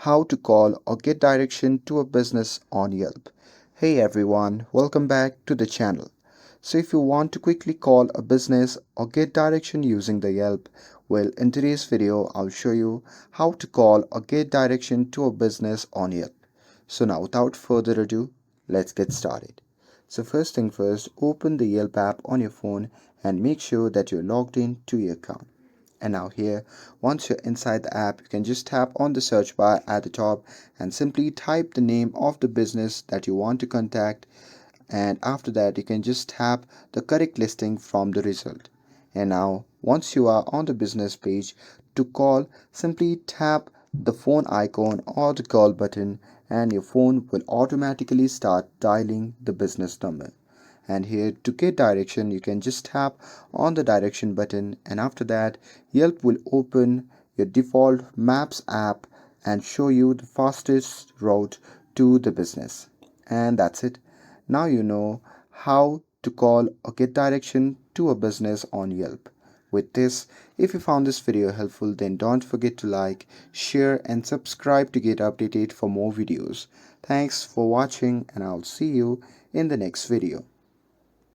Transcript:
how to call or get direction to a business on Yelp. Hey everyone, welcome back to the channel. So if you want to quickly call a business or get direction using the Yelp, well, in today's video I'll show you how to call or get direction to a business on Yelp. So now without further ado, let's get started. So first thing first, open the Yelp app on your phone and make sure that you're logged in to your account. And now here, once you're inside the app, you can just tap on the search bar at the top and simply type the name of the business that you want to contact. And after that, you can just tap the correct listing from the result. And now, once you are on the business page, to call, simply tap the phone icon or the call button, and your phone will automatically start dialing the business number. And here to get direction, you can just tap on the direction button, and after that Yelp will open your default maps app and show you the fastest route to the business. And that's it. Now you know how to call or get direction to a business on Yelp. With this, if you found this video helpful, then don't forget to like, share and subscribe to get updated for more videos. Thanks for watching, and I'll see you in the next video.